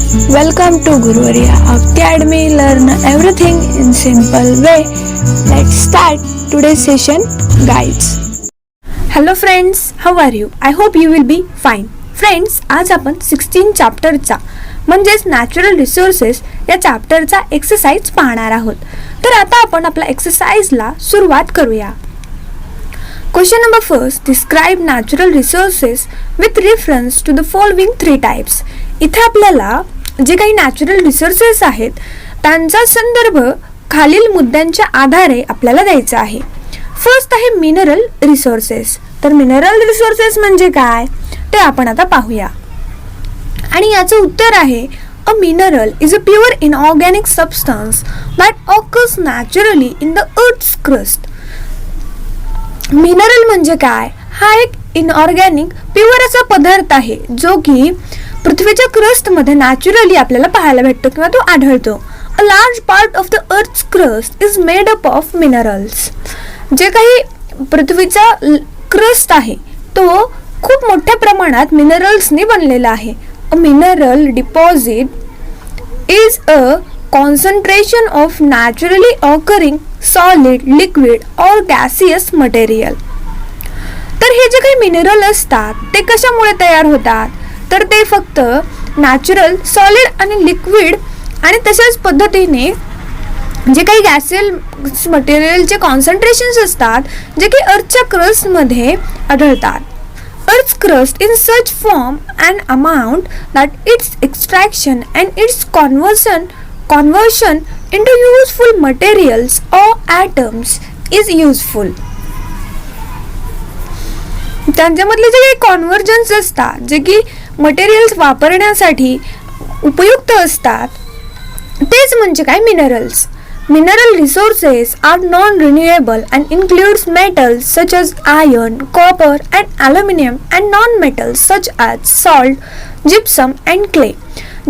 Welcome to Guruvarya. Of the Academy, learn everything in simple way. Let's start today's session. Guides. Hello friends, how are you? I hope you will be fine. Friends, आज आपण 16 चॅप्टरचा म्हणजेच natural resources या चॅप्टरचा exercise पाहणार आहोत. तर आता आपण आपल्या एक्सरसाइजला सुरुवात करूया. Question number first, describe natural resources with reference to the following 3 types. इथे आपल्याला जे काही नॅचरल रिसोर्सेस आहेत त्यांचा संदर्भ खालील मुद्द्यांच्या आधारे आपल्याला द्यायचा आहे. फर्स्ट आहे मिनरल रिसोर्सेस. तर मिनरल रिसोर्सेस म्हणजे काय ते आपण आता पाहूया. आणि याचं उत्तर आहे a mineral is a pure inorganic substance that occurs naturally in the earth's crust. Mineral म्हणजे काय? हा एक इनऑर्गॅनिक प्युअर असा पदार्थ आहे जो की पृथ्वीच्या क्रस्ट मध्ये नॅचरली आपल्याला पाहायला भेटतो किंवा तो आढळतो. A large part of the earth's crust is made up of minerals. जे काही पृथ्वीचा क्रस्ट आहे तो खूप मोठ्या प्रमाणात मिनरल्सने बनलेला आहे. A mineral deposit is a concentration of naturally occurring solid, liquid और गॅसियस मटेरियल. तर हे जे काही मिनरल असतात ते कशामुळे तयार होतात? तर ते फक्त नॅचरल सॉलिड आणि लिक्विड आणि तशाच पद्धतीने जे काही गॅसियस मटेरियलचे कॉन्सन्ट्रेशन्स असतात जे की अर्थच्या क्रस्टमध्ये आढळतात. Earth's crust in such form and amount that its extraction and its conversion into useful materials or atoms is useful. त्यांच्यामधले जे काही कॉन्व्हर्जन्स असतात जे की मटेरियल्स वापरण्यासाठी उपयुक्त असतात तेच म्हणजे काय? Minerals. Mineral resources are non-renewable and includes metals such as iron, copper and aluminum and non-metals such as salt, gypsum and clay.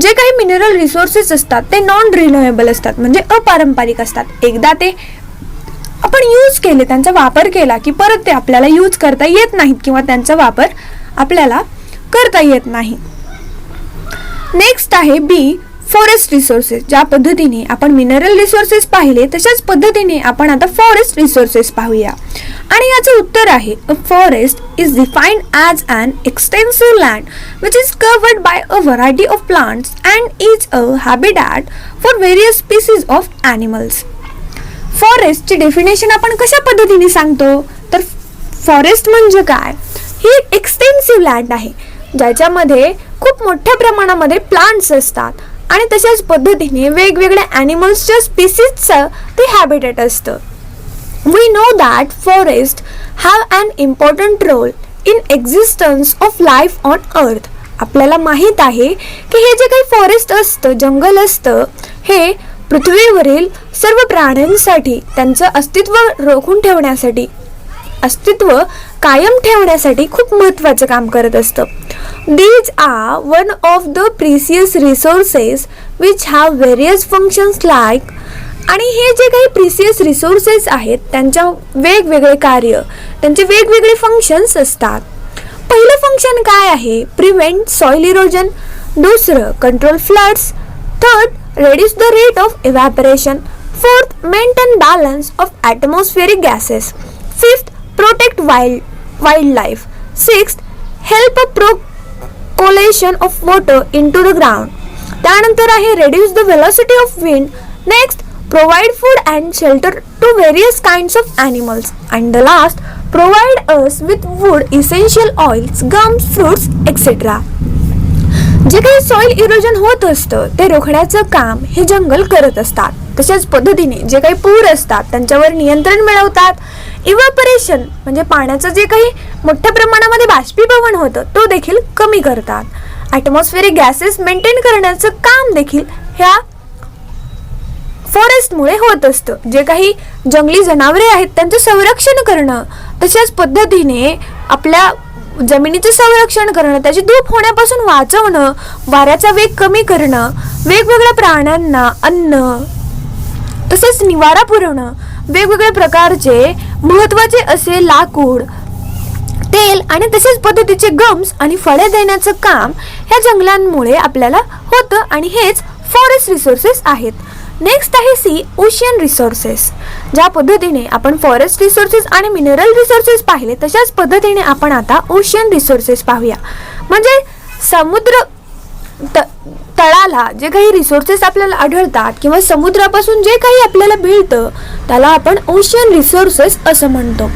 जे काही मिनरल रिसोर्सेस असतात ते नॉन रिन्युएबल असतात म्हणजे अपारंपरिक असतात. एकदा ते आपण यूज केले, त्यांचा वापर केला की परत ते आपल्याला यूज करता येत नाहीत किंवा त्यांचा वापर आपल्याला करता येत नाही. नेक्स्ट आहे बी, फॉरेस्ट रिसोर्सेस. ज्या पद्धतीने आपण मिनरल रिसोर्सेस पाहिले तशाच पद्धतीने आपण आता फॉरेस्ट रिसोर्सेस पाहूया. आणि याचं उत्तर आहे a forest is defined as an extensive land which is covered by a variety of plants and is a habitat for various species of animals. फॉरेस्टची डेफिनेशन आपण कशा पद्धतीने सांगतो? तर फॉरेस्ट म्हणजे काय? ही एक एक्सटेन्सिव्ह लँड आहे ज्याच्यामध्ये खूप मोठ्या प्रमाणामध्ये प्लांट्स असतात आणि तशाच पद्धतीने वेगवेगळ्या ॲनिमल्सच्या स्पीसीजचं ते हॅबिटेट असतं. We know that forest have an important role in existence of life on earth. आपल्याला माहीत आहे की हे जे काही फॉरेस्ट असतं, जंगल असतं, हे पृथ्वीवरील सर्व प्राण्यांसाठी त्यांचं अस्तित्व रोखून ठेवण्यासाठी, अस्तित्व कायम ठेवण्यासाठी खूप महत्त्वाचं काम करत असतं. These are one of the precious resources which have various functions like. आणि हे जे काही प्रिसियस रिसोर्सेस आहेत त्यांच्या वेगवेगळे कार्य, त्यांचे वेगवेगळे फंक्शन्स असतात. पहिलं फंक्शन काय आहे? Prevent soil erosion. दुसरं control floods. Third reduce the rate of evaporation. Fourth maintain balance of atmospheric gases. Fifth protect wild life. Sixth help a collation of water into the ground. त्यानंतर आहे reduce the velocity of wind. Next provide food and shelter to various kinds of animals. And the last provide us with wood, essential oils, gums, fruits etcetera. जे काही soil erosion होत असतं ते रोखण्याचं काम हे जंगल करत असतात. तशाच पद्धतीने जे काही पूर असतात त्यांच्यावर नियंत्रण मिळवतात. इव्हॅपोरेशन म्हणजे पाण्याचं जे काही मोठ्या प्रमाणामध्ये बाष्पीभवन होतं तो देखील कमी करतात. ॲटमॉस्फेरिक गॅसेस मेंटेन करण्याचं काम देखील ह्या फॉरेस्टमुळे होत असतं. जे काही जंगली जनावरे आहेत त्यांचं संरक्षण करणं, तशाच पद्धतीने आपल्या जमिनीचं संरक्षण करणं, त्याची धूप होण्यापासून वाचवणं, वाऱ्याचा वेग कमी करणं, वेगवेगळ्या प्राण्यांना अन्न तसेच निवारा पुरवणं, वेगवेगळ्या प्रकारचे महत्त्वाचे असे लाकूड तेल आणि तसेच पद्धतीचे गम्स आणि फळे देण्याचं काम ह्या जंगलांमुळे आपल्याला होतं आणि हेच फॉरेस्ट रिसोर्सेस आहेत. नेक्स्ट आहे सी, ओशियन रिसोर्सेस. ज्या पद्धतीने आपण फॉरेस्ट रिसोर्सेस आणि मिनरल रिसोर्सेस पाहिले तशाच पद्धतीने आपण आता ओशियन रिसोर्सेस पाहूया. म्हणजे समुद्र तळाला जे काही रिसोर्सेस आपल्याला आढळतात किंवा समुद्रापासून जे काही आपल्याला मिळतं त्याला आपण ओशियन रिसोर्सेस असं म्हणतो.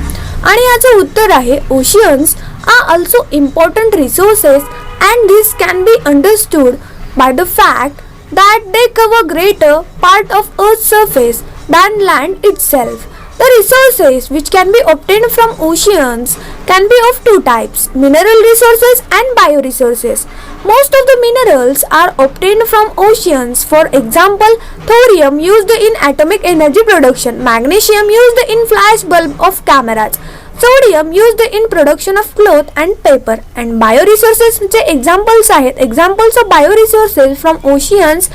आणि याचं उत्तर आहे oceans are also important resources and this can be understood by the fact that they cover greater part of Earth's surface than land itself. The resources which can be obtained from oceans can be of two types, mineral resources and bioresources. Most of the minerals are obtained from oceans. For example, thorium used in atomic energy production, magnesium used in flash bulb of cameras, sodium used in production of cloth and paper. And bioresources चे examples आहेत. Examples of bioresources from oceans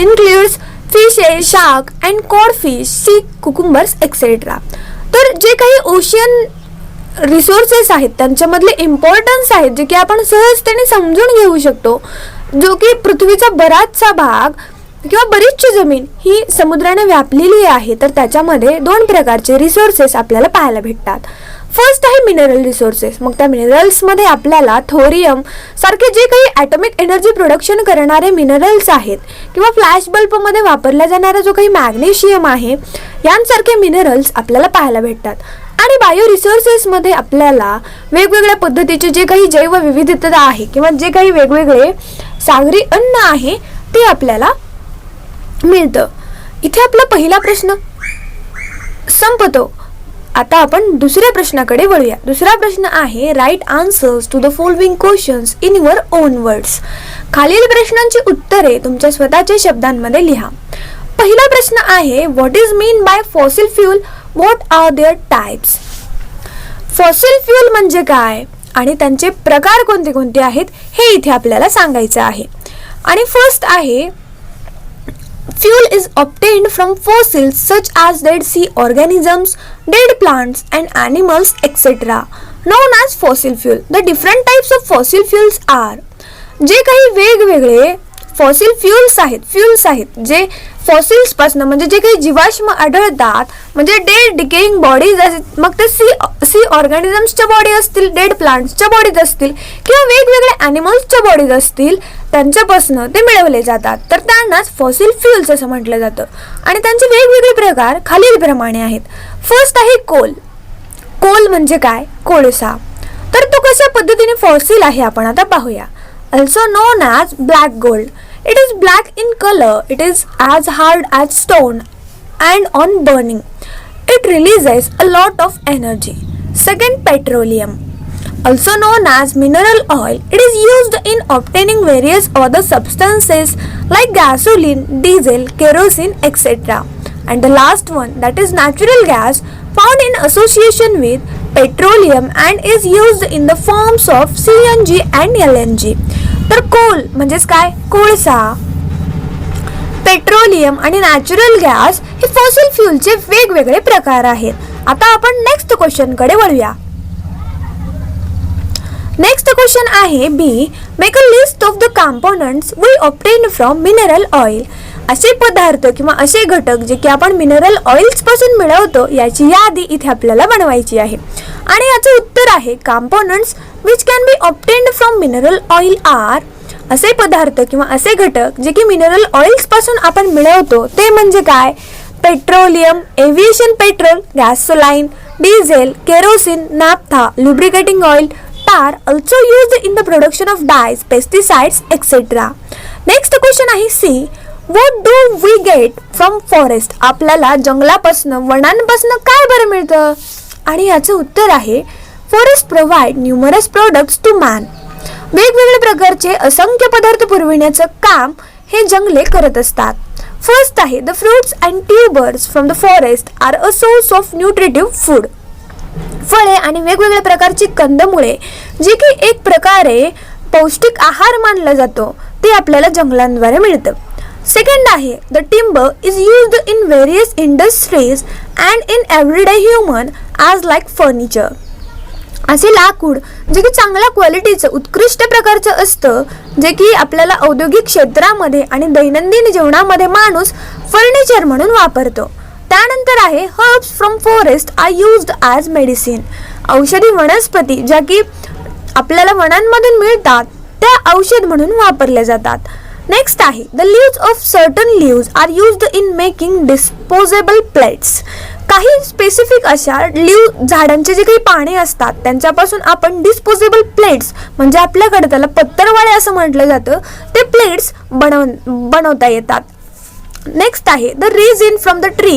includes fishes, shark and codfish, sea cucumbers, etc. तर जे काही ocean resources आहेत त्यांच्यामधले importance आहेत जे की आपण सहजतेने समजून घेऊ शकतो. जो की पृथ्वीचा बराचसा भाग किंवा बरीचशी जमीन ही समुद्राने व्यापलेली आहे. तर त्याच्यामध्ये दोन प्रकारचे रिसोर्सेस आपल्याला पाहायला भेटतात. फर्स्ट आहे मिनरल रिसोर्सेस. मग त्या मिनरल्समध्ये आपल्याला थोरियम सारखे जे काही ॲटॉमिक एनर्जी प्रोडक्शन करणारे मिनरल्स आहेत किंवा फ्लॅश बल्बमध्ये वापरला जाणारा जो काही मॅग्नेशियम आहे यांसारखे मिनरल्स आपल्याला पाहायला भेटतात. आणि बायो रिसोर्सेसमध्ये आपल्याला वेगवेगळ्या पद्धतीचे जे काही जैवविविधता आहे किंवा जे काही वेगवेगळे सागरी अन्न आहे ते आपल्याला मिळतं. इथे आपला पहिला प्रश्न संपतो. आता आपण दुसऱ्या प्रश्नाकडे वळूया. दुसरा प्रश्न आहे write answers to the following questions in your own words. खालील प्रश्नांची उत्तरे तुमच्या स्वतःच्या शब्दांमध्ये लिहा. पहिला प्रश्न आहे what is mean by fossil fuel, what are their types. Fossil fuel म्हणजे काय आणि त्यांचे प्रकार कोणते कोणते आहेत हे इथे आपल्याला सांगायचं आहे. आणि फर्स्ट आहे fuel is obtained from fossils such as dead sea organisms, dead plants and animals, etc. known as fossil fuel. The different types of fossil fuels are, जे काही वेगवेगळे फॉसिल फ्युल्स आहेत जे फॉसिल्स पासून म्हणजे जे काही जीवाश्म आढळतात म्हणजे डेड डिकेइंग बॉडीज आहेत. मग ते सी ऑर्गॅनिझम्सच्या बॉडी असतील, डेड प्लांट्सच्या बॉडीज असतील किंवा वेगवेगळे ॲनिमल्सच्या बॉडीज असतील त्यांच्यापासून ते मिळवले जातात. तर त्यांनाच फॉसिल फ्युल्स असं म्हटलं जातं. आणि त्यांचे वेगवेगळे प्रकार खालीलप्रमाणे आहेत. फर्स्ट आहे कोल. कोल म्हणजे काय? कोळसा. तर तो कशा पद्धतीने फॉसिल आहे आपण आता पाहूया. Also known as black gold. It is black in color. It is as hard as stone and on burning. It releases a lot of energy. Second, petroleum. Also known as mineral oil. It is used in obtaining various other substances like gasoline, diesel, kerosene, etc. And the last one, that is natural gas, found in association with petroleum and is used in the forms of CNG and LNG. तर Coal म्हणजेच काय? कोळसा, petroleum आणि natural gas हे fossil फ्यूलचे वेगवेगळे प्रकार आहेत. आता आपण नेक्स्ट क्वेश्चन कडे वळूया. नेक्स्ट क्वेश्चन आहे B, make a list of the components we obtain from mineral oil. असे पदार्थ किंवा असे घटक जे की आपण मिनरल ऑइल्स पासून मिळवतो याची यादी इथे आपल्याला बनवायची आहे. आणि याचं उत्तर आहे components which can be obtained from mineral oil are. असे पदार्थ किंवा असे घटक जे की मिनरल ऑइल्स पासून आपण मिळवतो ते म्हणजे काय? Petroleum, aviation petrol, gasoline, diesel, kerosene, naphtha, lubricating oil, tar also used in the production of dyes, pesticides, etc. Next question आहे C. What do we get from forest? आपल्याला जंगलापासून वनांपासून काय बरं मिळतं? आणि याचं उत्तर आहे forest provide numerous products to man. वेगवेगळ्या प्रकारचे असंख्य पदार्थ पुरविण्याचं काम हे जंगले करत असतात. फर्स्ट आहे the fruits and tubers from the forest are a source of nutritive food. फळे आणि वेगवेगळ्या प्रकारची कंदमुळे जे की एक प्रकारे पौष्टिक आहार मानला जातो ते आपल्याला जंगलांद्वारे मिळतं. सेकंड आहे the timber is used in various industries and in everyday human as like furniture. असे लाकूड जे की चांगल्या क्वालिटीचं उत्कृष्ट प्रकारचं असतं, जे की आपल्याला औद्योगिक क्षेत्रामध्ये आणि दैनंदिन जीवनामध्ये माणूस फर्निचर म्हणून वापरतो. त्यानंतर आहे herbs from forest are used as medicine. औषधी वनस्पती ज्या की आपल्याला वनांमधून मिळतात त्या औषध म्हणून वापरल्या जातात. नेक्स्ट आहे the leaves of certain leaves are used in making disposable plates. काही स्पेसिफिक अशा लीव झाडांचे जे काही पाने असतात त्यांच्यापासून आपण डिस्पोजेबल प्लेट्स म्हणजे आपल्याकडे त्याला पत्तरवाळे असं म्हटलं जातं ते प्लेट्स बनवता येतात. नेक्स्ट आहे the resin from the tree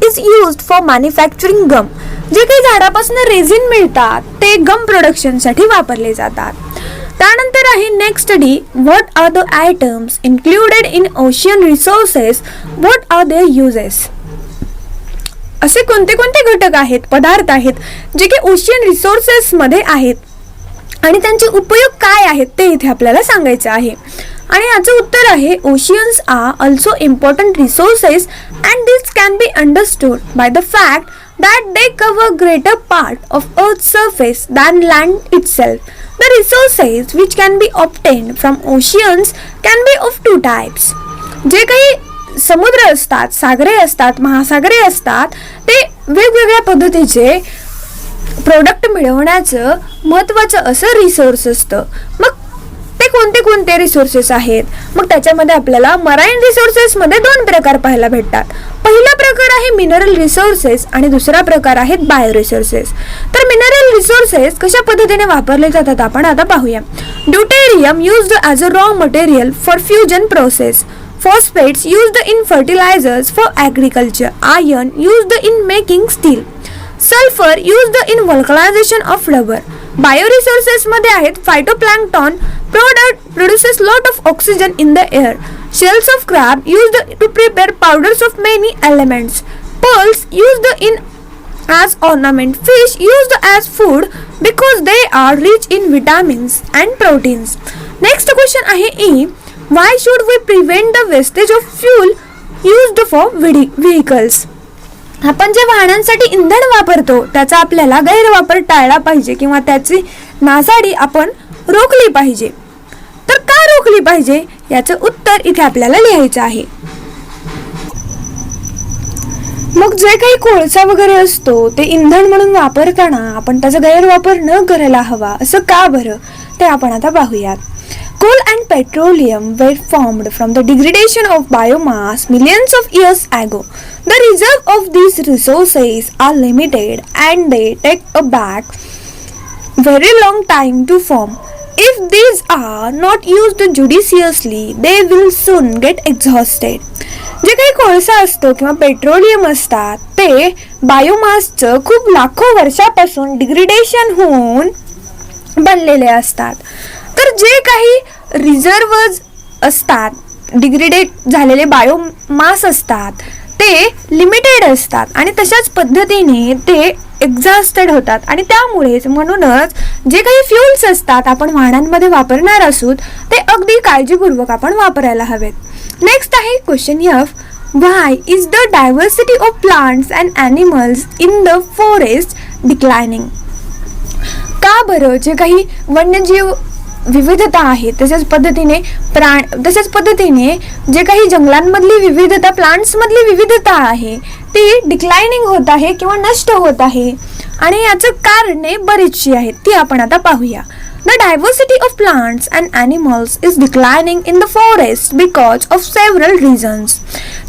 is used for manufacturing gum. जे काही झाडापासून रेझिन मिळतात ते गम प्रोडक्शनसाठी वापरले जातात. त्यानंतर आहे next D what are the items included in ocean resources, what are their uses. असे कोणते कोणते घटक आहेत, पदार्थ आहेत जे की ओशियन रिसोर्सेस मध्ये आहेत आणि त्यांचे उपयोग काय आहेत ते इथे आपल्याला सांगायचे आहे. आणि याचं उत्तर आहे oceans are also important resources and this can be understood by the fact that they cover greater part of Earth's surface than land itself. The resources which can be obtained from oceans can be of two types. जे काही समुद्र असतात, सागरे असतात, महासागरे असतात ते वेगवेगळ्या पद्धतीचे product मिळवण्याचं महत्त्वाचं असं रिसोर्स असतं. मग ते कोणते कोणते रिसोर्सेस आहेत? मग त्याच्यामध्ये आपल्याला मराईन रिसोर्सेस मध्ये दोन प्रकार पाहायला भेटतात. पहिला प्रकार आहे मिनरल रिसोर्सेस आणि दुसरा प्रकार आहेत बायो रिसोर्सेस. तर मिनरल रिसोर्सेस कशा पद्धतीने वापरले जातात आपण आता पाहूया. Deuterium used as a raw material for fusion process. Phosphates used in fertilisers for agriculture. Iron used in making steel. Sulphur used in vulcanisation of rubber. Bio resources मध्ये आहेत फायटोप्लॅन्क्टॉन produces lot of oxygen in the air. Shells of crab used to prepare powders of many elements. Pearls used in as ornament. Fish used as food because they are rich in vitamins and proteins. Next question आहे E. Why should we prevent the wastage of fuel used for vehicles? आपण जे वाहनांसाठी इंधन वापरतो त्याचा आपल्याला गैरवापर टाळला पाहिजे किंवा त्याची नासाडी आपण रोखली पाहिजे. तर का रोखली पाहिजे याचं उत्तर इथे आपल्याला लिहायचं आहे. मग जे काही कोळसा वगैरे असतो ते इंधन म्हणून वापरताना आपण त्याचा गैरवापर न करायला हवा. असं का बरं ते आपण आता पाहूयात. Coal and petroleum were formed from the degradation of biomass millions of years ago. The reserve of these resources are limited and they take a back very long time to form. If these are not used judiciously, they will soon get exhausted. जे काही कोळसा असतो किंवा petroleum असतात ते बायोमासचं खूप लाखो वर्षापासून डिग्रेडेशन होऊन बनलेले असतात. तर जे काही रिझर्व्हज असतात, डिग्रेडेड झालेले बायोमास असतात ते लिमिटेड असतात आणि तशाच पद्धतीने ते एक्झॉस्टेड होतात आणि त्यामुळेच म्हणूनच जे काही फ्युल्स असतात आपण वाहनांमध्ये वापरणार असू ते अगदी काळजीपूर्वक आपण वापरायला हवेत. नेक्स्ट आहे question F. Why is the diversity of plants and animals in the forest declining? का बरं जे काही वन्यजीव विविधता आहे तशाच पद्धतीने जे काही जंगलांमधली विविधता, प्लांट्समधली विविधता आहे ती डिक्लायनिंग होत आहे किंवा नष्ट होत आहे आणि याचं कारणे बरीचशी आहेत ती आपण आता पाहूया. The diversity of plants and animals is declining in the forest because of several reasons.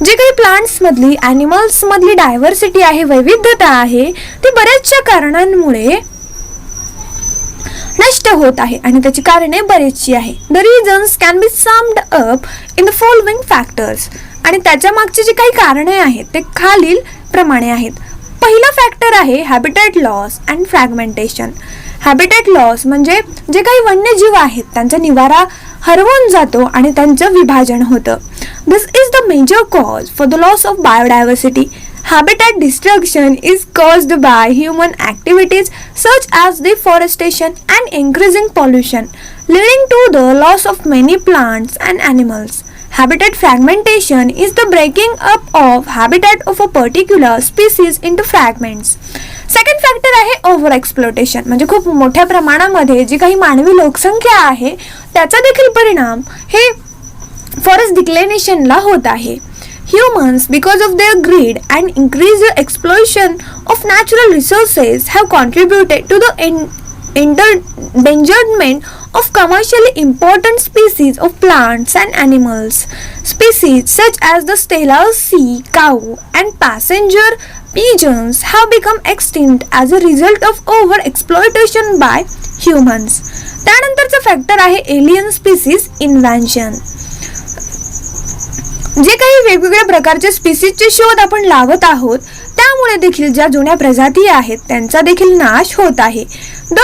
जे काही प्लांट्स मधली, ॲनिमल्स मधली डायव्हर्सिटी आहे, वैविध्यता आहे ती बऱ्याचशा कारणांमुळे नष्ट होत आहे आणि त्याची कारणे बरीचशी आहे. The reasons can be summed up in the following factors. आणि त्याच्या मागची जी काही कारणे आहेत ते खालील प्रमाणे आहेत. पहिला फॅक्टर आहे habitat loss and fragmentation. Habitat loss म्हणजे जे काही वन्यजीव आहेत त्यांचा निवारा हरवून जातो आणि त्यांचं विभाजन होतं. This is the major cause for the loss of biodiversity. Habitat destruction is caused by human activities such as deforestation and increasing pollution, leading to the loss of many plants and animals. Habitat fragmentation is the breaking up of habitat of a particular species into fragments. Second factor आहे over exploitation, म्हणजे खूप मोठ्या प्रमाणामध्ये जी काही मानवी लोकसंख्या आहे त्याचा देखील परिणाम हे फॉरेस्ट डिक्लेनेशनला होत आहे. Humans, because of their greed and increased exploitation of natural resources, have contributed to the endangerment of commercially important species of plants and animals. Species such as the Stella sea cow and passenger pigeons have become extinct as a result of over-exploitation by humans. त्यानंतरचा factor आहे alien species invention. जे काही वेगवेगळ्या प्रकारचे स्पीसीजचे शोध आपण लावत आहोत त्यामुळे देखील ज्या जुन्या प्रजाती आहेत त्यांचा देखील नाश होत आहे. The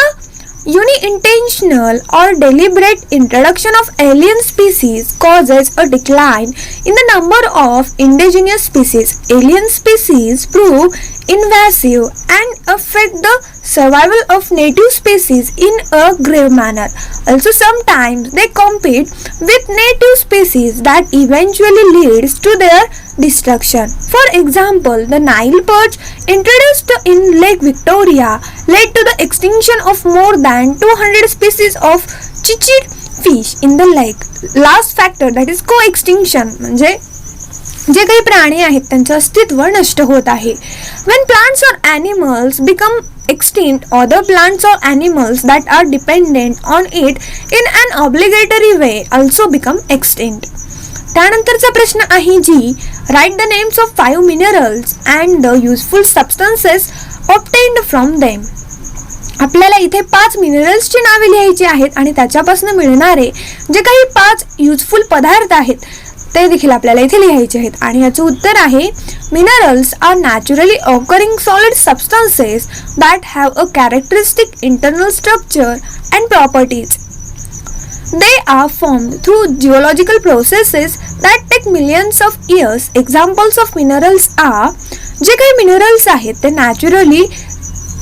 unintentional or deliberate introduction of alien species causes a decline in the number of indigenous species. Alien species prove invasive and affect the survival of native species in a grave manner. Also, sometimes they compete with native species that eventually leads to their destruction. For example, the Nile perch introduced in Lake Victoria led to the extinction of more than 200 species of cichlid fish in the lake. Last factor, that is co-extinction, म्हणजे जे काही प्राणी आहेत त्यांचं अस्तित्व नष्ट होत आहे. When plants or animals become extinct, other plants or animals that are dependent on it in an obligatory way also become extinct. त्यानंतरचा प्रश्न आहे G write the names of 5 minerals and the useful substances obtained from them. आपल्याला इथे 5 मिनरल्सची नावे लिहायची आहेत आणि त्याच्यापासून मिळणारे जे काही 5 युजफुल पदार्थ आहेत ते देखील आपल्याला इथे लिहायचे आहेत. आणि याचं उत्तर आहे minerals are naturally occurring solid substances that have a characteristic internal structure and properties. They are formed through geological processes that take millions of years. Examples of minerals are, जे काही मिनरल्स आहेत ते नॅचरली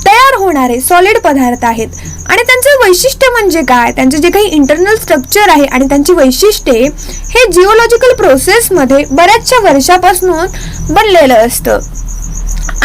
तयार होणारे solid पदार्थ आहेत आणि त्यांचे वैशिष्ट्य म्हणजे काय, त्यांचे जे काही इंटरनल स्ट्रक्चर आहे आणि त्यांची वैशिष्ट्ये हे जिओलॉजिकल प्रोसेसमध्ये बऱ्याचशा वर्षापासून बनलेलं असतं.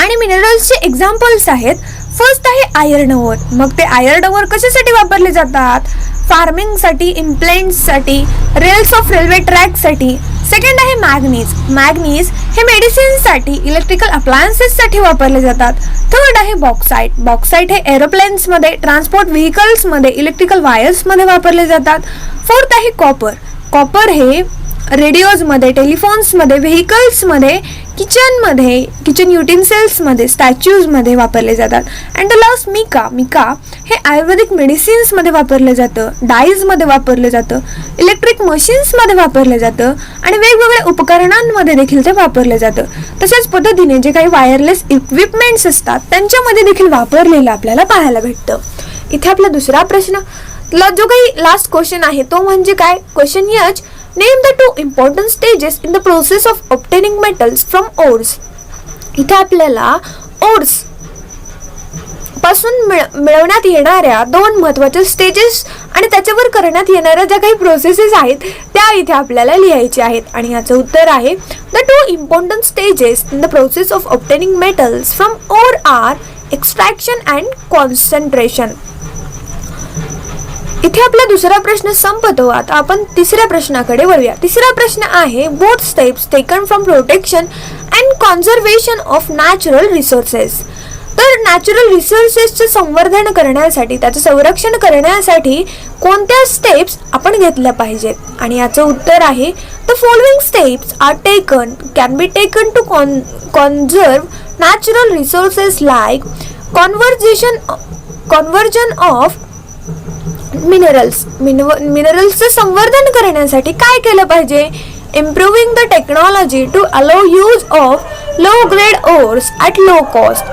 आणि मिनरल्सचे एक्झाम्पल्स आहेत. फर्स्ट आहे आयर्न ओर. मग ते आयर्न ओर कशासाठी वापरले जातात? फार्मिंगसाठी, इम्प्लेंट्ससाठी, रेल्स ऑफ रेल्वे ट्रॅकसाठी. सेकंड आहे मॅग्नीज. मॅग्नीज हे मेडिसिनसाठी, इलेक्ट्रिकल अप्लायन्सेससाठी वापरले जातात. थर्ड आहे बॉक्साईट. बॉक्साईट हे एरोप्लेन्समध्ये, ट्रान्सपोर्ट व्हेकल्समध्ये, इलेक्ट्रिकल वायर्समध्ये वापरले जातात. फोर्थ आहे कॉपर. कॉपर हे रेडिओजमध्ये, टेलिफोन्समध्ये, व्हेकल्समध्ये, किचनमध्ये, किचन युटेन्सिल्समध्ये, स्टॅच्यूजमध्ये वापरले जातात. And the last mica. Mica हे आयुर्वेदिक मेडिसिन्समध्ये वापरलं जातं, डाईजमध्ये वापरलं जातं, इलेक्ट्रिक मशीन्समध्ये वापरलं जातं आणि वेगवेगळ्या उपकरणांमध्ये देखील ते वापरलं जातं. तशाच पद्धतीने जे काही वायरलेस इक्विपमेंट्स असतात त्यांच्यामध्ये देखील वापरलेलं आपल्याला पाहायला भेटतं. इथे आपला दुसरा प्रश्न, जो काही लास्ट क्वेश्चन आहे तो म्हणजे काय? Question H, name the 2 important stages in the process of obtaining metals from ores. इथे आपल्याला ओर्स पासून मिळवण्यात येणाऱ्या 2 महत्त्वाच्या स्टेजेस आणि त्याच्यावर करण्यात येणाऱ्या ज्या काही प्रोसेसेस आहेत त्या इथे आपल्याला लिहायच्या आहेत. आणि याचं उत्तर आहे the 2 important stages in the process of obtaining metals from ore are extraction and concentration. इथे आपला दुसरा प्रश्न संपतो. आता आपण तिसऱ्या प्रश्नाकडे वळूया. तिसरा प्रश्न आहे both steps taken from protection and conservation of natural resources. तर नॅचरल रिसोर्सेसचं संवर्धन करण्यासाठी, त्याचं संरक्षण करण्यासाठी कोणत्या स्टेप्स आपण घेतल्या पाहिजेत? आणि याचं उत्तर आहे the following steps are taken can be taken to conserve natural resources like conversion of मिनरल्सचं संवर्धन करण्यासाठी काय केलं पाहिजे? Improving the technology to allow use of low grade ores at low cost.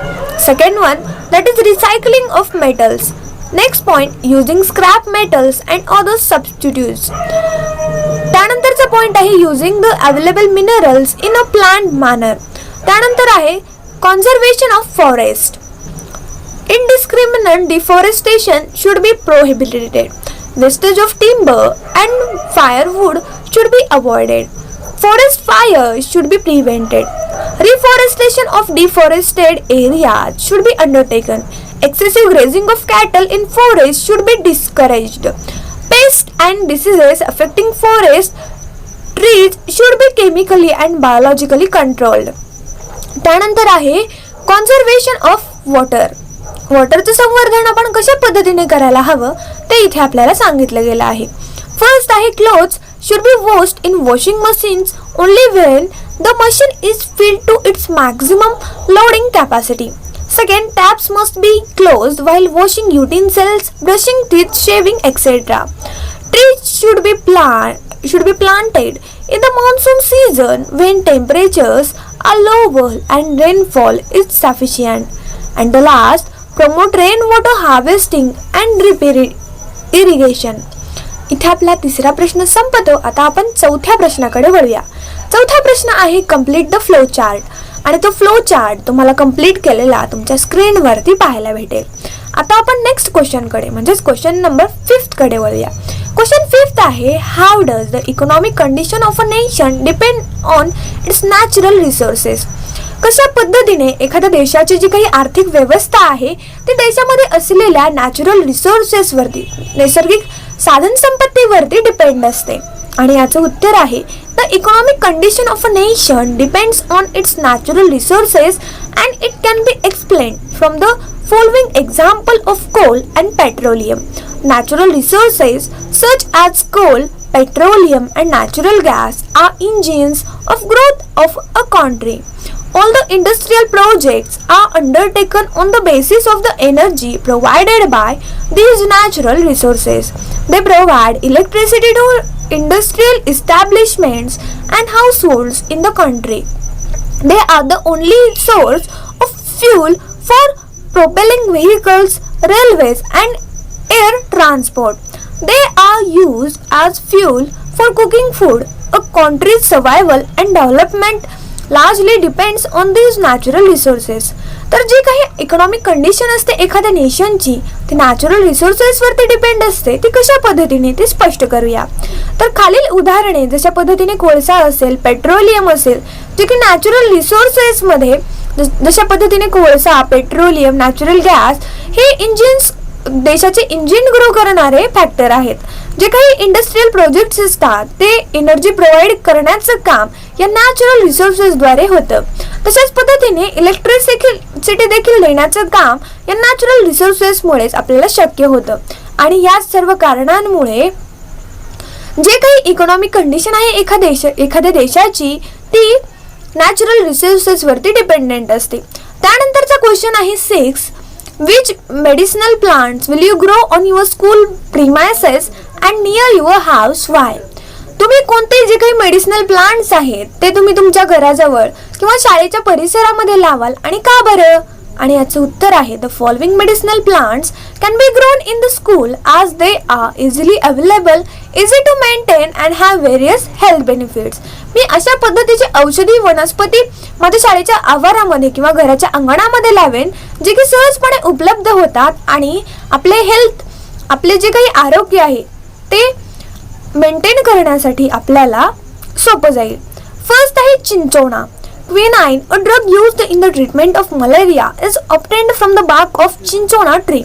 Second one, that is recycling of metals. Next point, using scrap metals and other substitutes. त्यानंतरचा point आहे using the available minerals in a planned manner. त्यानंतर आहे conservation of forest. Indiscriminate deforestation should be prohibited. Wastage of timber and firewood should be avoided. Forest fires should be prevented. Reforestation of deforested areas should be undertaken. Excessive grazing of cattle in forests should be discouraged. Pests and diseases affecting forest trees should be chemically and biologically controlled. त्यानंतर आहे conservation of water. वॉटरचं संवर्धन आपण कशा पद्धतीने करायला हवं ते इथे आपल्याला सांगितलं गेलं आहे. फर्स्ट आहे clothes should be washed in washing machines only when the machine is filled to its maximum loading capacity. Second, taps must be closed while washing utensils, brushing teeth, shaving, etc. Trees should be planted in the monsoon season when temperatures are lower and rainfall is sufficient. And the last, promote rainwater harvesting and drip irrigation. इथे आपला तिसरा प्रश्न संपतो. आता आपण चौथ्या प्रश्नाकडे वळूया. चौथा प्रश्न आहे कंप्लीट द फ्लो चार्ट. आणि तो फ्लो चार्ट तुम्हाला कंप्लीट केलेला तुमच्या स्क्रीनवरती पाहायला भेटेल. आता आपण नेक्स्ट क्वेश्चनकडे म्हणजेच क्वेश्चन नंबर 5 कडे वळूया. क्वेश्चन 5 आहे how does the economic condition of a nation depend on its natural resources. कशा पद्धतीने एखाद्या देशाची जी काही आर्थिक व्यवस्था आहे ती देशामध्ये असलेल्या नॅचरल रिसोर्सेसवरती नैसर्गिक साधन संपत्तीवरती डिपेंड असते. आणि याचं उत्तर आहे the economic condition of a nation depends on its natural resources and it can be explain from the following example of coal and petroleum. Natural resources such as coal, petroleum and natural gas are engines of growth of a country. All the industrial projects are undertaken on the basis of the energy provided by these natural resources. They provide electricity to industrial establishments and households in the country. They are the only source of fuel for propelling vehicles, railways and air transport. They are used as fuel for cooking food. A country's survival and development largely depends on these natural resources. तर जी काही economic condition असते एखाद्या नेशनची ती natural रिसोर्सेसवरती depend असते. ती कशा पद्धतीने ते स्पष्ट करूया. तर खालील उदाहरणे जशा पद्धतीने कोळसा असेल, पेट्रोलियम असेल, जे की नॅचरल रिसोर्सेसमध्ये जशा पद्धतीने कोळसा, पेट्रोलियम, नॅचरल गॅस हे इंजिन्स देशाचे इंजिन ग्रो करणारे फॅक्टर आहेत. जे काही इंडस्ट्रियल प्रोजेक्ट्स असतात ते एनर्जी प्रोव्हाइड करण्याचं काम या नॅचरल रिसोर्सेसद्वारे होतं. तशाच पद्धतीने इलेक्ट्रिसिटी देखील देण्याचं काम या नॅचरल रिसोर्सेसमुळेच आपल्याला शक्य होतं. आणि या सर्व कारणांमुळे जे काही इकॉनॉमिक कंडिशन आहे एखाद्या देशाची ती नॅचरल रिसोर्सेसवरती डिपेंडेंट असते. त्यानंतरचा क्वेश्चन आहे 6. Which medicinal plants will you grow on your school premises and near your house? Why? तुम्ही कोणते जे काही मेडिसिनल प्लांट्स आहेत ते तुम्ही तुमच्या घराजवळ किंवा शाळेच्या परिसरामध्ये लावाल आणि का बरं? आणि याचं उत्तर आहे the following medicinal plants can be grown in the school as they are easily available, easy to maintain and have various health benefits. मी अशा पद्धतीचे औषधी वनस्पती माझ्या शाळेच्या आवारामध्ये किंवा घराच्या अंगणामध्ये लावेन जे की सहजपणे उपलब्ध होतात आणि आपले जे काही आरोग्य आहे ते मेंटेन करण्यासाठी आपल्याला सोपं जाईल. फर्स्ट आहे चिंचोणा. Quinine, a drug used in the treatment of malaria, is obtained from the bark of cinchona tree.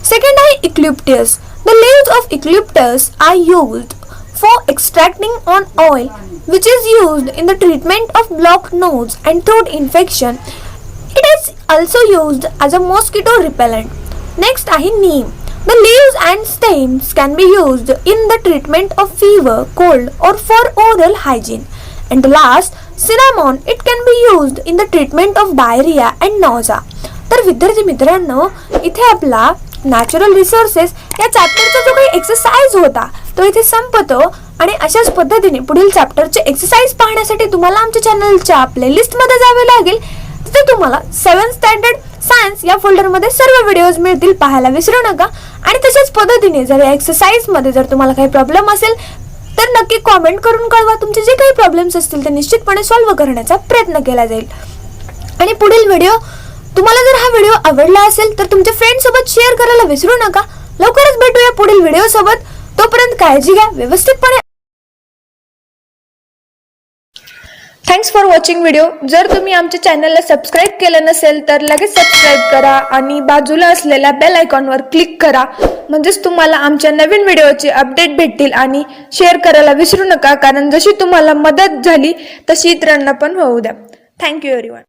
Second आहे eucalyptus. The leaves of eucalyptus are used for extracting on oil, which is used in the treatment of blocked nose and throat infection. It is also used as a mosquito repellent. Next आहे neem. The leaves and stems can be used in the treatment of fever, cold, or for oral hygiene. And the last, cinnamon. It can be used in the treatment of diarrhea and nausea. तर विद्यार्थी मित्रांनो इथे आपला natural resources या चॅप्टरचा जो काही exercise होता तो इथे संपतो. आणि अशाच पद्धतीने पुढील चॅप्टरचे एक्सरसाइज पाहण्यासाठी तुम्हाला आमच्या चॅनलच्या प्लेलिस्टमध्ये जावे लागेल. तिथे तुम्हाला 7th स्टँडर्ड सायन्स या फोल्डरमध्ये सर्व व्हिडिओज मिळतील, पाहायला विसरू नका. आणि तशाच पद्धतीने जर या एक्सरसाइजमध्ये जर तुम्हाला काही प्रॉब्लेम असेल तर नक्की कॉमेंट करून कळवा. तुमचे जे काही प्रॉब्लेम्स असतील ते निश्चितपणे सॉल्व्ह करण्याचा प्रयत्न केला जाईल. आणि पुढील व्हिडिओ तुम्हाला जर हा व्हिडिओ आवडला असेल तर तुमच्या फ्रेंड सोबत शेअर करायला विसरू नका. लवकरच भेटूया पुढील व्हिडिओ सोबत. तोपर्यंत काळजी घ्या, व्यवस्थितपणे. Thanks for watching video. जर तुम्ही आमच्या चॅनलला सबस्क्राईब केलं नसेल तर लगेच सबस्क्राईब करा आणि बाजूला असलेल्या बेल आयकॉनवर क्लिक करा, म्हणजेच तुम्हाला आमच्या नवीन व्हिडिओचे अपडेट भेटतील. आणि शेअर करायला विसरू नका, कारण जशी तुम्हाला मदत झाली तशी इतरांना पण होऊ द्या. Thank you everyone.